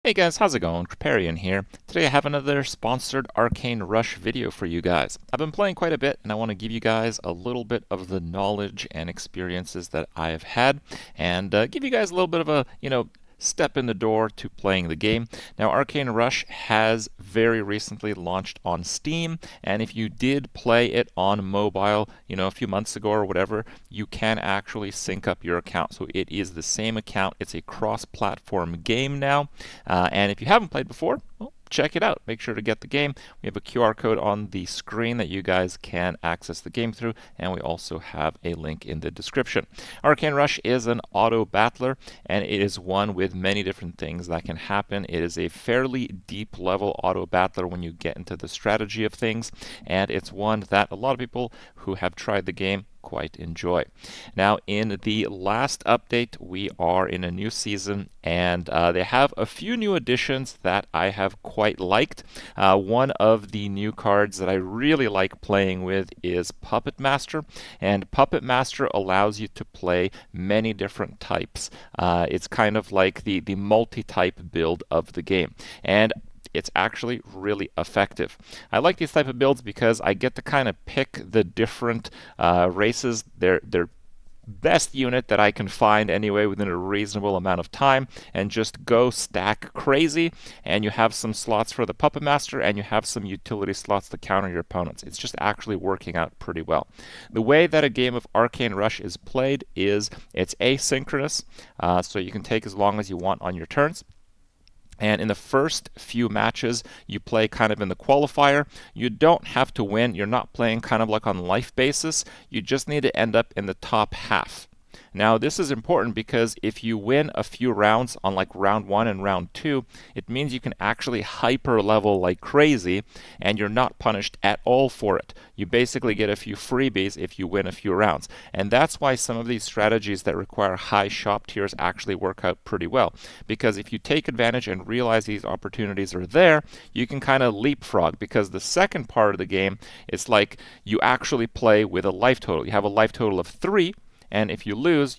Hey guys, how's it going? Kripparrian here. Today I have another sponsored Arcane Rush video for you guys. I've been playing quite a bit and I want to give you guys a little bit of the knowledge and experiences that I have had and give you guys a little bit of a, step in the door to playing the game. Now, Arcane Rush has very recently launched on Steam, and if you did play it on mobile, a few months ago or whatever, you can actually sync up your account. So it is the same account. It's a cross-platform game now. And if you haven't played before, well, check it out. Make sure to get the game. We have a QR code on the screen that you guys can access the game through, and we also have a link in the description. Arcane Rush is an auto battler, and it is one with many different things that can happen. It is a fairly deep level auto battler when you get into the strategy of things, and it's one that a lot of people who have tried the game quite enjoy. Now, in the last update, we are in a new season, and they have a few new additions that I have quite liked. One of the new cards that I really like playing with is Puppet Master, and Puppet Master allows you to play many different types. It's kind of like the multi-type build of the game, and it's actually really effective. I like these type of builds because I get to kind of pick the different races, their best unit that I can find anyway within a reasonable amount of time, and just go stack crazy. And you have some slots for the Puppet Master, and you have some utility slots to counter your opponents. It's just actually working out pretty well. The way that a game of Arcane Rush is played is it's asynchronous, so you can take as long as you want on your turns. And in the first few matches, you play kind of in the qualifier. You don't have to win. You're not playing kind of like on life basis. You just need to end up in the top half. Now, this is important because if you win a few rounds on like round 1 and round 2, it means you can actually hyper level like crazy, and you're not punished at all for it. You basically get a few freebies if you win a few rounds. And that's why some of these strategies that require high shop tiers actually work out pretty well. Because if you take advantage and realize these opportunities are there, you can kind of leapfrog, because the second part of the game is like you actually play with a life total. You have a life total of 3. And if you lose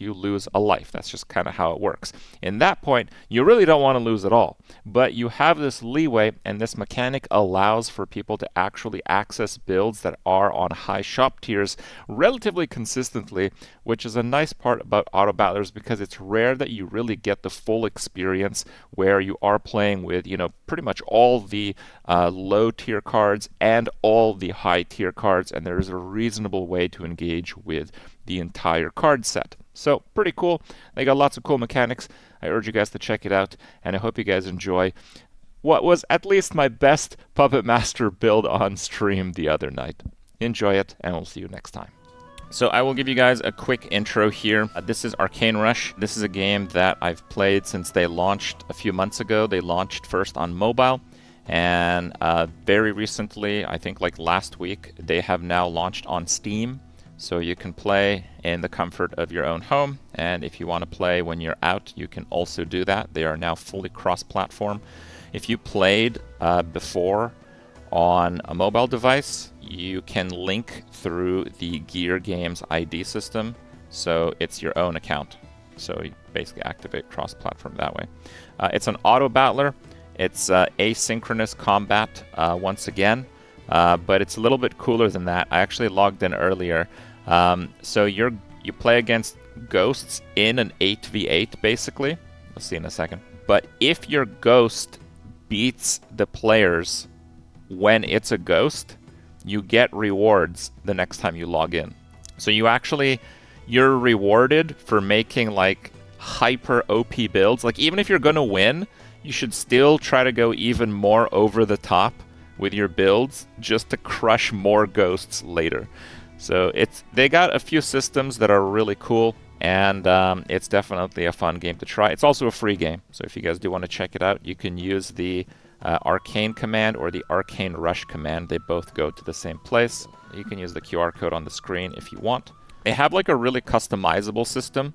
a life. That's just kind of how it works. In that point, you really don't want to lose at all. But you have this leeway, and this mechanic allows for people to actually access builds that are on high shop tiers relatively consistently, which is a nice part about auto battlers, because it's rare that you really get the full experience where you are playing with, pretty much all the low tier cards and all the high tier cards, and there is a reasonable way to engage with the entire card set. So pretty cool. They got lots of cool mechanics. I urge you guys to check it out, and I hope you guys enjoy what was at least my best Puppet Master build on stream the other night. Enjoy it, and we'll see you next time. So I will give you guys a quick intro here. This is Arcane Rush. This is a game that I've played since they launched a few months ago. They launched first on mobile, and very recently, I think like last week, they have now launched on Steam. So you can play in the comfort of your own home, and if you want to play when you're out, you can also do that. They are now fully cross-platform. If you played before on a mobile device, you can link through the Gear Games ID system, so it's your own account. So you basically activate cross-platform that way. It's an auto battler. It's asynchronous combat once again, but it's a little bit cooler than that. I actually logged in earlier. So you play against ghosts in an 8v8 basically. We'll see in a second. But if your ghost beats the players when it's a ghost, you get rewards the next time you log in. So you're rewarded for making like hyper OP builds. Like even if you're gonna win, you should still try to go even more over the top with your builds just to crush more ghosts later. So they got a few systems that are really cool, and it's definitely a fun game to try. It's also a free game, so if you guys do want to check it out, you can use the Arcane command or the Arcane Rush command. They both go to the same place. You can use the QR code on the screen if you want. They have like a really customizable system.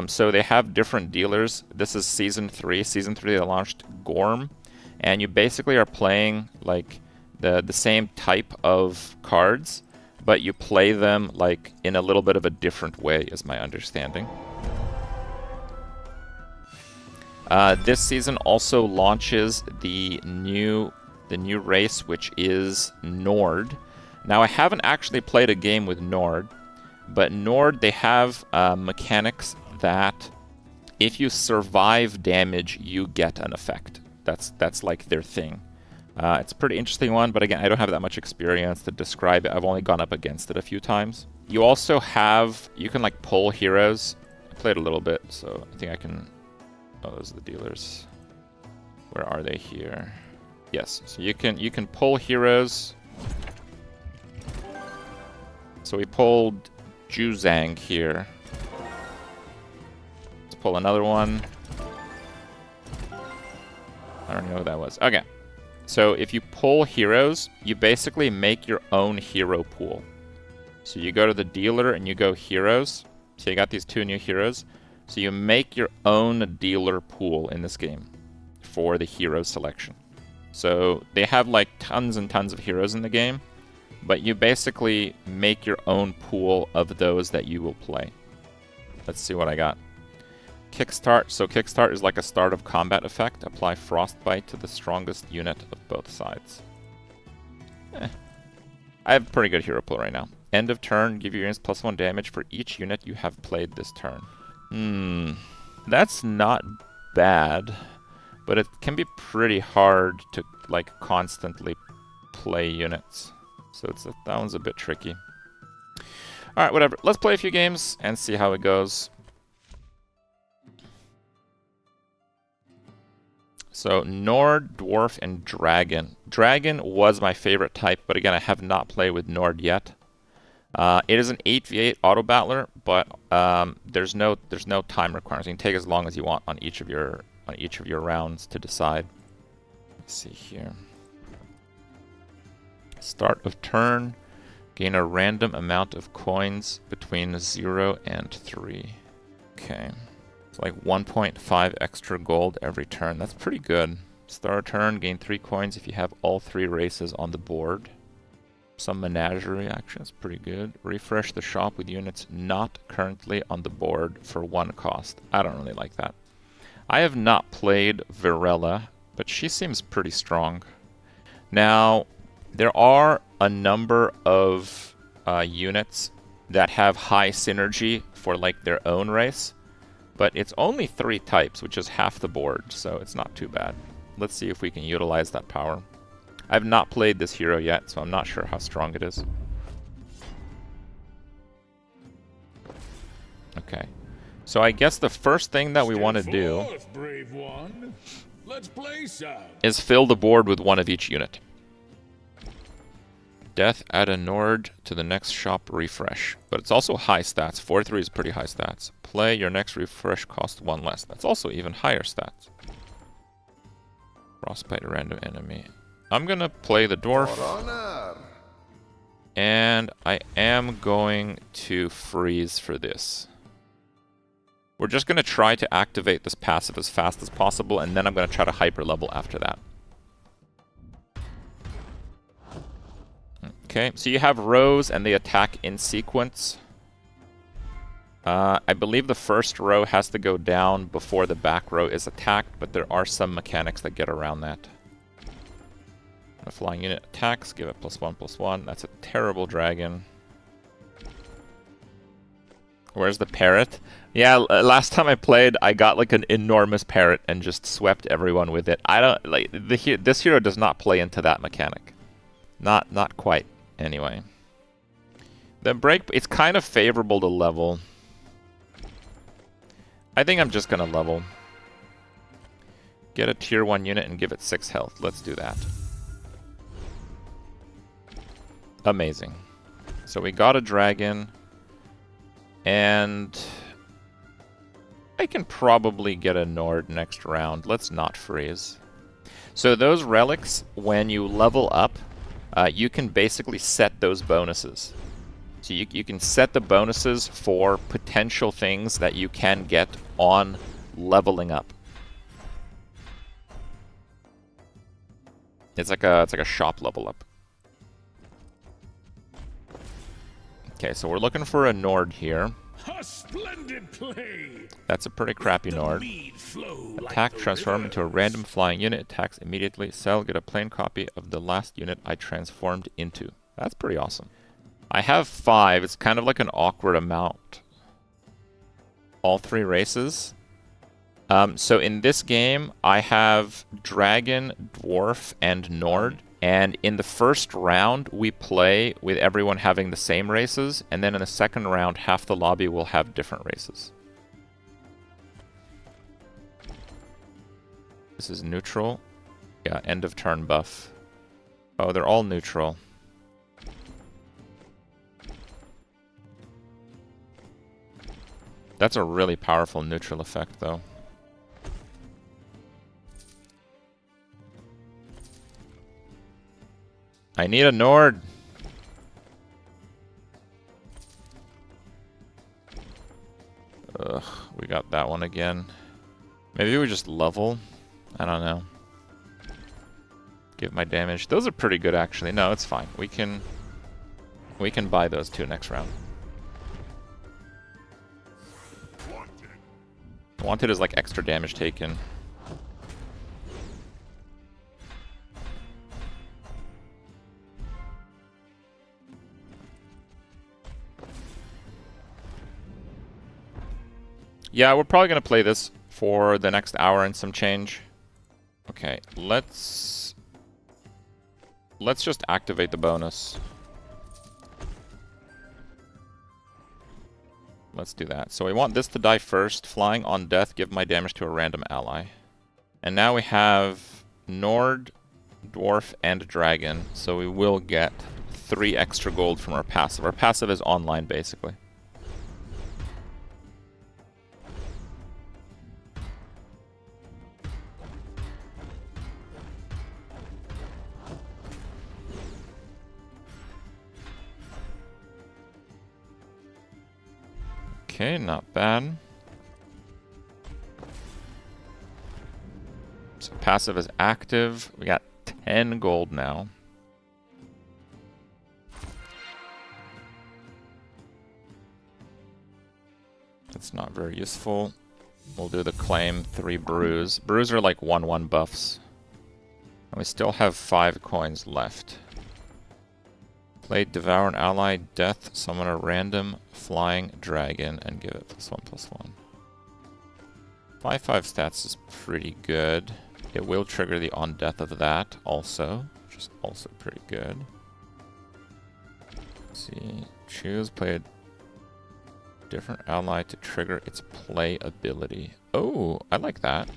So they have different dealers. This is Season 3. Season 3 they launched Gorm, and you basically are playing like the same type of cards, but you play them like in a little bit of a different way, is my understanding. This season also launches the new race, which is Nord. Now, I haven't actually played a game with Nord, but Nord, they have mechanics that if you survive damage, you get an effect. That's like their thing. It's a pretty interesting one, but again, I don't have that much experience to describe it. I've only gone up against it a few times. You also have, you can like pull heroes. I played a little bit, so I think I can... Oh, those are the dealers. Where are they here? Yes, so you can pull heroes. So we pulled Juzang here. Let's pull another one. I don't know who that was. Okay. So if you pull heroes, you basically make your own hero pool. So you go to the dealer and you go heroes. So you got these 2 new heroes. So you make your own dealer pool in this game for the hero selection. So they have like tons and tons of heroes in the game, but you basically make your own pool of those that you will play. Let's see what I got. Kickstart. So Kickstart is like a start of combat effect. Apply Frostbite to the strongest unit of both sides. I have a pretty good hero pool right now. End of turn. Give your units +1 damage for each unit you have played this turn. That's not bad, but it can be pretty hard to like constantly play units. So that one's a bit tricky. Alright, whatever. Let's play a few games and see how it goes. So, Nord, Dwarf, and Dragon. Dragon was my favorite type, but again, I have not played with Nord yet. It is an 8v8 auto battler, but there's no time requirements. You can take as long as you want on each of your rounds to decide. Let's see here. Start of turn. Gain a random amount of coins between 0 and 3. Okay. It's like 1.5 extra gold every turn. That's pretty good. Start of turn, gain 3 coins if you have all 3 races on the board. Some menagerie action is pretty good. Refresh the shop with units not currently on the board for 1 cost. I don't really like that. I have not played Virella, but she seems pretty strong. Now, there are a number of units that have high synergy for like their own race, but it's only 3 types, which is half the board, so it's not too bad. Let's see if we can utilize that power. I've not played this hero yet, so I'm not sure how strong it is. Okay. So I guess the first thing that we want to do is fill the board with 1 of each unit. Death, add a Nord to the next shop refresh. But it's also high stats. 4-3 is pretty high stats. Play, your next refresh costs 1 less. That's also even higher stats. Frostbite, random enemy. I'm gonna play the dwarf. And I am going to freeze for this. We're just gonna try to activate this passive as fast as possible, and then I'm gonna try to hyper level after that. Okay, so you have rows and they attack in sequence. I believe the first row has to go down before the back row is attacked, but there are some mechanics that get around that. A flying unit attacks, give it +1/+1. That's a terrible dragon. Where's the parrot? Yeah, last time I played, I got like an enormous parrot and just swept everyone with it. I don't like this hero does not play into that mechanic. Not quite. Anyway, the break, it's kind of favorable to level. I think I'm just gonna level. Get a tier 1 unit and give it 6 health. Let's do that. Amazing. So we got a dragon, and I can probably get a Nord next round. Let's not freeze. So those relics, when you level up, you can basically set those bonuses. So you can set the bonuses for potential things that you can get on leveling up. It's like a shop level up. Okay, so we're looking for a Nord here. A splendid play. That's a pretty crappy Nord. Attack, transform into a random flying unit, attacks immediately, sell, get a plain copy of the last unit I transformed into. That's pretty awesome. I have 5, it's kind of like an awkward amount. All 3 races. So in this game, I have Dragon, Dwarf, and Nord. And in the first round, we play with everyone having the same races. And then in the second round, half the lobby will have different races. This is neutral. Yeah, end of turn buff. Oh, they're all neutral. That's a really powerful neutral effect, though. I need a Nord. Ugh, we got that one again. Maybe we just level. I don't know. Give my damage. Those are pretty good, actually. No, it's fine. We can buy those 2 next round. Wanted is like extra damage taken. Yeah, we're probably going to play this for the next hour and some change. Okay, let's just activate the bonus. Let's do that. So we want this to die first. Flying on death, give my damage to a random ally. And now we have Nord, Dwarf, and Dragon. So we will get 3 extra gold from our passive. Our passive is online, basically. Okay, not bad. So passive is active. We got 10 gold now. That's not very useful. We'll do the claim, 3 brews. Brews are like 1/1 buffs. And we still have 5 coins left. Play Devour an ally, Death, summon a random flying dragon, and give it +1/+1. 5/5 stats is pretty good. It will trigger the on death of that also, which is also pretty good. Let's see. Choose, play a different ally to trigger its play ability. Oh, I like that.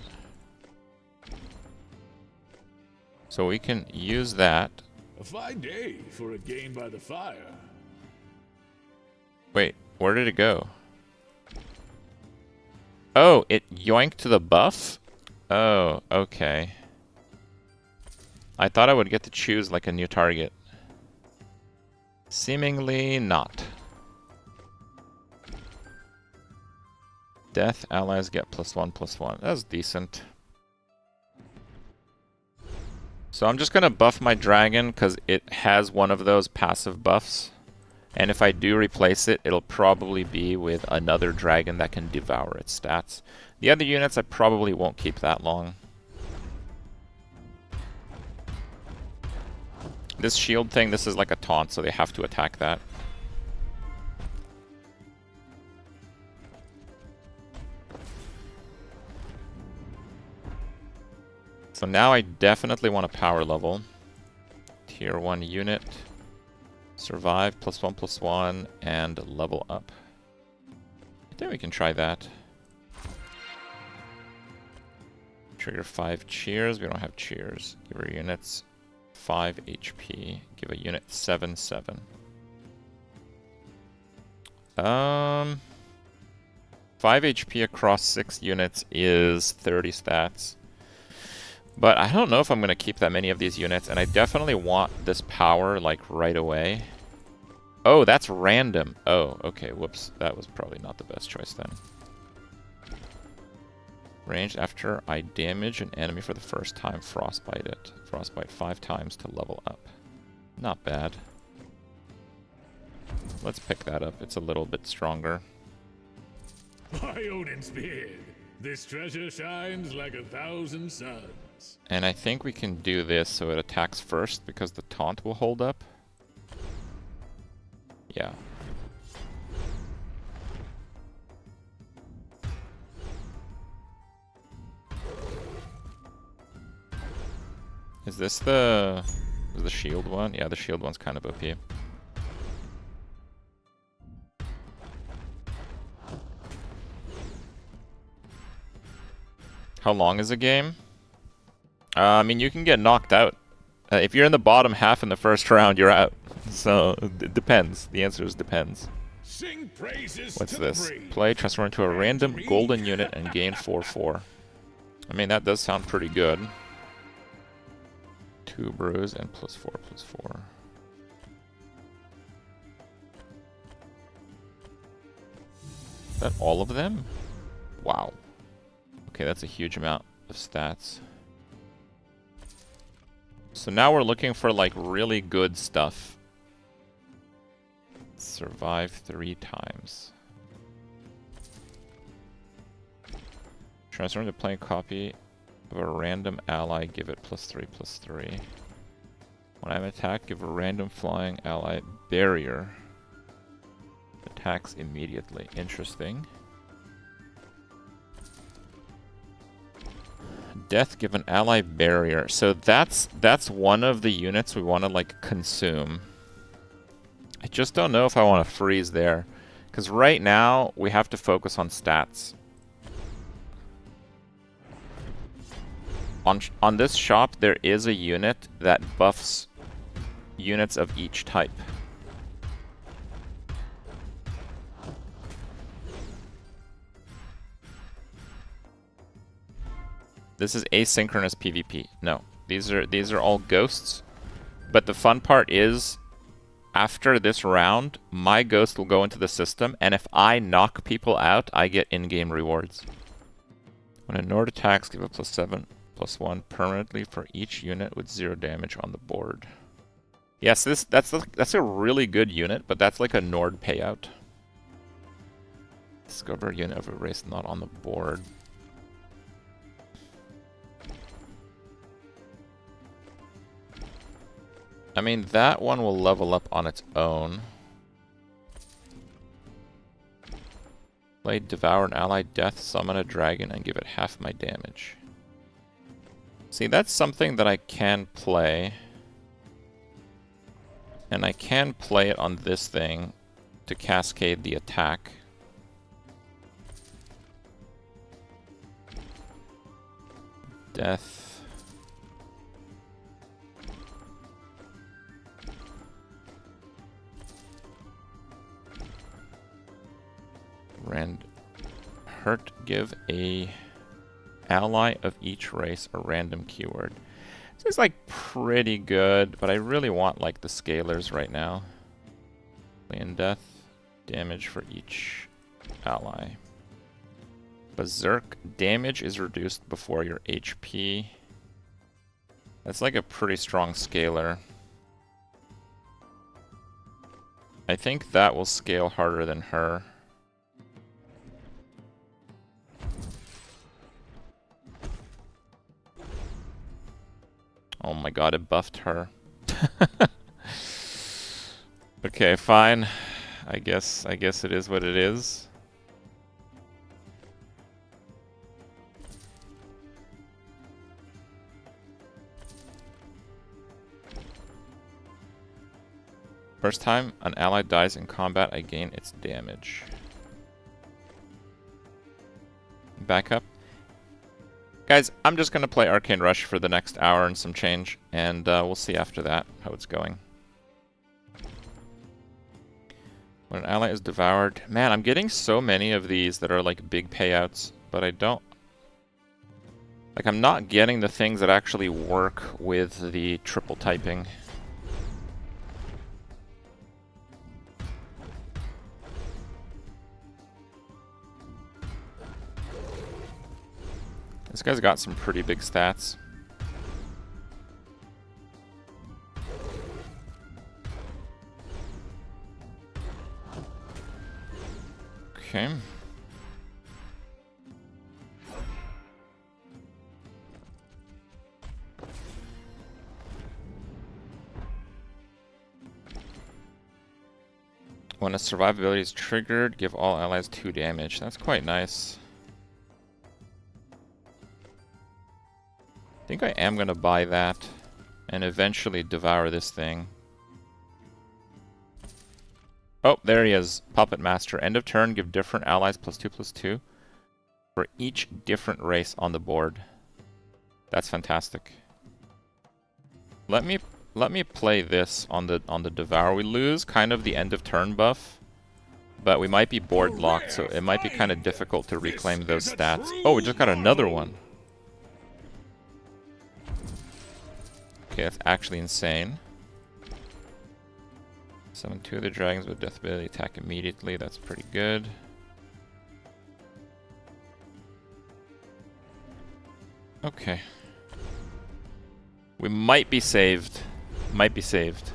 So we can use that. A fine day for a game by the fire. Wait, where did it go? Oh, it yoinked to the buff? Oh, okay. I thought I would get to choose like a new target. Seemingly not. Death allies get +1/+1. That's decent. So I'm just going to buff my dragon because it has one of those passive buffs. And if I do replace it, it'll probably be with another dragon that can devour its stats. The other units I probably won't keep that long. This shield thing, this is like a taunt, so they have to attack that. So now I definitely want a power level. Tier 1 unit. Survive, +1/+1, and level up. I think we can try that. Trigger 5 cheers. We don't have cheers. Give our units 5 HP. Give a unit 7/7. 5 HP across 6 units is 30 stats. But I don't know if I'm going to keep that many of these units, and I definitely want this power, like, right away. Oh, that's random. Oh, okay, whoops. That was probably not the best choice then. Ranged after I damage an enemy for the first time, frostbite it. Frostbite 5 times to level up. Not bad. Let's pick that up. It's a little bit stronger. By Odin's beard, this treasure shines like 1,000 suns. And I think we can do this so it attacks first because the taunt will hold up. Yeah. Is this the shield one? Yeah, the shield one's kind of OP. How long is a game? I mean, you can get knocked out. If you're in the bottom half in the first round, you're out. So, it depends. The answer is depends. Sing praises What's to this? the brave. Play, transfer into a random golden unit and gain 4/4. I mean, that does sound pretty good. 2 brews and +4/+4. Is that all of them? Wow. Okay, that's a huge amount of stats. So now we're looking for like really good stuff. Survive 3 times. Transform to playing copy of a random ally, give it +3/+3. When I'm attacked, give a random flying ally barrier. Attacks immediately. Interesting. Death, give an ally barrier. So that's one of the units we want to like consume. I just don't know if I want to freeze there, because right now we have to focus on stats. On this shop, there is a unit that buffs units of each type. This is asynchronous PVP. No, these are all ghosts. But the fun part is, after this round, my ghost will go into the system, and if I knock people out, I get in-game rewards. When a Nord attacks, give a +7/+1 permanently for each unit with 0 damage on the board. Yes, that's a really good unit, but that's like a Nord payout. Discover a unit of a race not on the board. I mean, that one will level up on its own. Play Devour an ally, Death, summon a dragon, and give it half my damage. See, that's something that I can play. And I can play it on this thing to cascade the attack. Death. Hurt, give a ally of each race a random keyword. This is like pretty good, but I really want like the scalers right now. In death, damage for each ally. Berserk, damage is reduced before your HP. That's like a pretty strong scaler. I think that will scale harder than her. Oh my god, it buffed her. Okay, fine. I guess it is what it is. First time an ally dies in combat, I gain its damage. Back up. Guys, I'm just going to play Arcane Rush for the next hour and some change, and we'll see after that how it's going. When an ally is devoured... Man, I'm getting so many of these that are like big payouts, but I don't... Like, I'm not getting the things that actually work with the triple typing. This guy's got some pretty big stats. Okay. When a survivability is triggered, give all allies 2 damage. That's quite nice. I think I am going to buy that and eventually devour this thing. Oh, there he is. Puppet Master. End of turn, give different allies +2/+2 for each different race on the board. That's fantastic. Let me play this on the Devour. We lose kind of the end of turn buff, but we might be board locked, so it might be kind of difficult to reclaim those stats. Oh, we just got another one. Okay, that's actually insane. Summon 2 of the dragons with death ability, attack immediately. That's pretty good. Okay. We might be saved. Might be saved.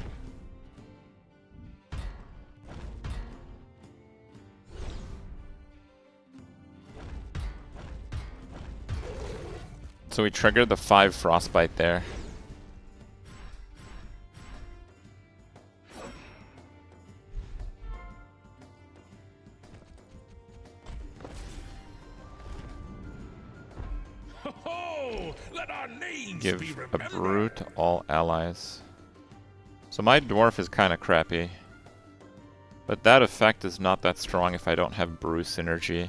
So we triggered the 5 frostbite there. Give a brew to all allies. So my dwarf is kind of crappy. But that effect is not that strong if I don't have brew synergy.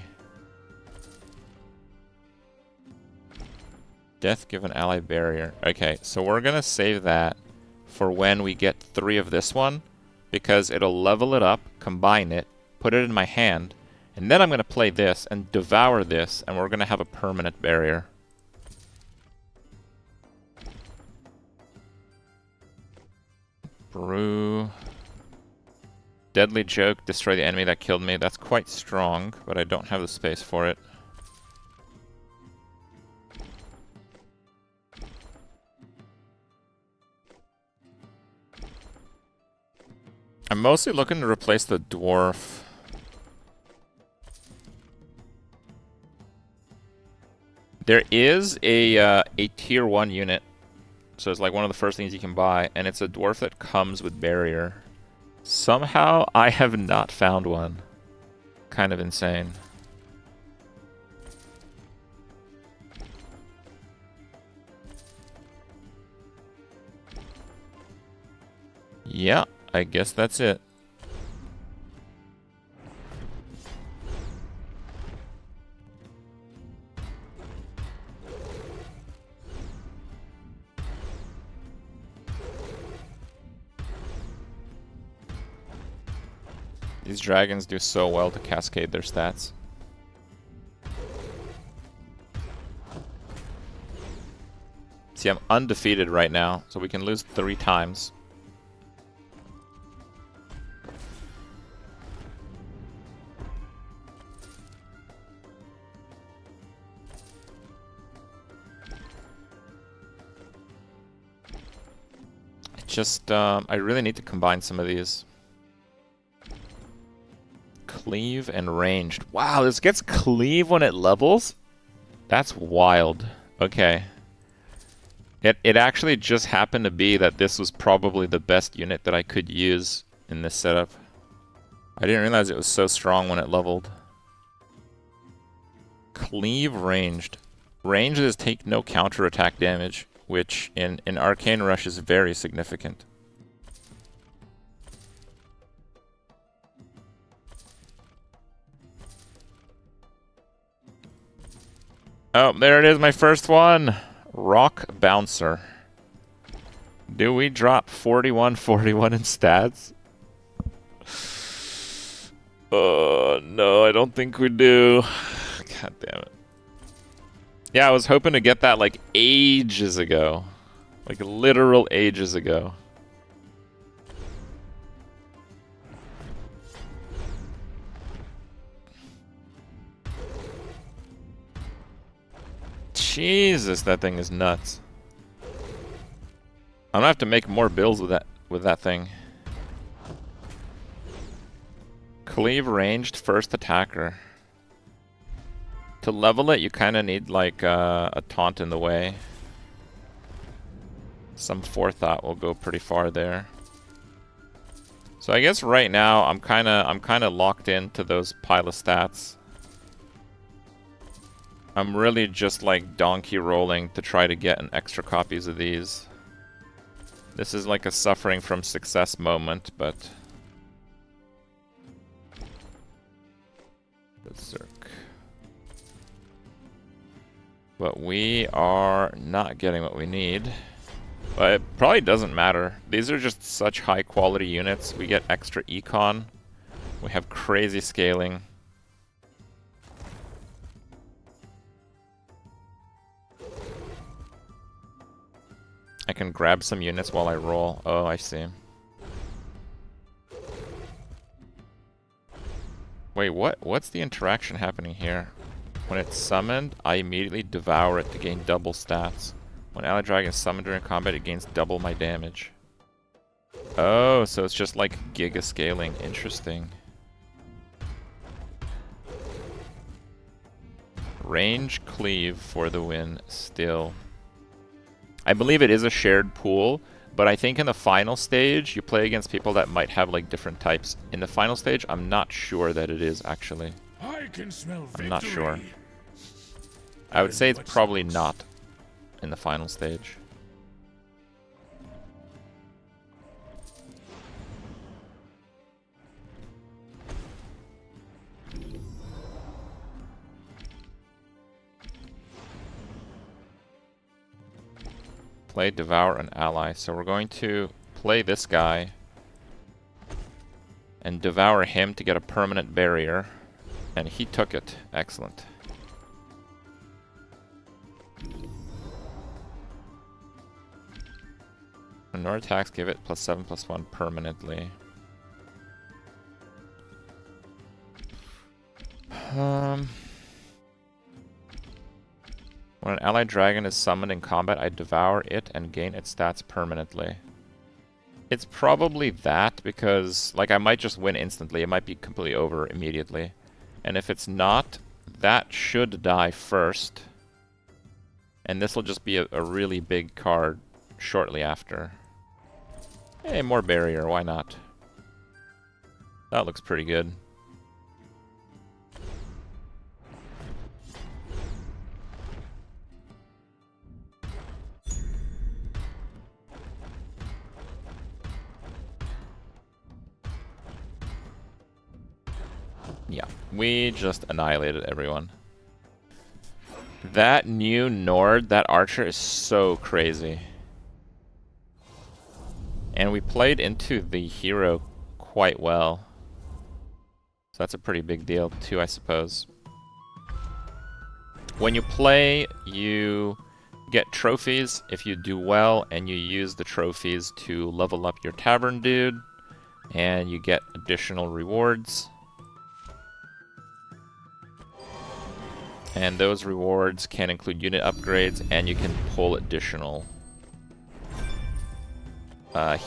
Death give an ally barrier. Okay, so we're gonna save that for when we get 3 of this one, because it'll level it up, combine it, put it in my hand, and then I'm gonna play this and devour this, and we're gonna have a permanent barrier. Brew. Deadly Joke, destroy the enemy that killed me. That's quite strong, but I don't have the space for it. I'm mostly looking to replace the dwarf. There is a tier 1 unit. So it's like one of the first things you can buy, and it's a dwarf that comes with barrier. Somehow I have not found one. Kind of insane. Yeah, I guess that's it. These dragons do so well to cascade their stats. See, I'm undefeated right now, so we can lose 3 times. I really need to combine some of these. Cleave and ranged. Wow, this gets cleave when it levels? That's wild. Okay. It actually just happened to be that this was probably the best unit that I could use in this setup. I didn't realize it was so strong when it leveled. Cleave ranged. Ranged is take no counterattack damage, which in Arcane Rush is very significant. Oh, there it is, my first one! Rock Bouncer. Do we drop 41/41 in stats? No, I don't think we do. God damn it. Yeah, I was hoping to get that like ages ago. Like literal ages ago. Jesus, that thing is nuts. I'm gonna have to make more builds with that thing. Cleave ranged first attacker. To level it, you kind of need like a taunt in the way. Some forethought will go pretty far there. So I guess right now I'm kind of locked into those pile of stats. I'm really just like donkey rolling to try to get an extra copies of these. This is like a suffering from success moment, but Berserk. But we are not getting what we need. But it probably doesn't matter. These are just such high quality units. We get extra econ. We have crazy scaling. I can grab some units while I roll. Oh, I see. Wait, what's the interaction happening here? When it's summoned, I immediately devour it to gain double stats. When Allied Dragon is summoned during combat, it gains double my damage. Oh, so it's just like giga scaling. Interesting. Range cleave for the win still. I believe it is a shared pool, but I think in the final stage, you play against people that might have like different types. In the final stage, I'm not sure that it is actually. I can smell victory. I'm not sure. I would say it's probably not in the final stage. Play Devour an Ally. So we're going to play this guy and devour him to get a permanent barrier. And he took it. Excellent. When no attacks, give it +7/+1 permanently. When an allied dragon is summoned in combat, I devour it and gain its stats permanently. It's probably that, because like I might just win instantly. It might be completely over immediately. And if it's not, that should die first. And this will just be a really big card shortly after. Hey, more barrier, why not? That looks pretty good. Yeah, we just annihilated everyone. That new Nord, that archer is so crazy. And we played into the hero quite well. So that's a pretty big deal too, I suppose. When you play, you get trophies if you do well, and you use the trophies to level up your tavern dude, and you get additional rewards. And those rewards can include unit upgrades, and you can pull additional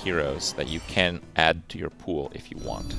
heroes that you can add to your pool if you want.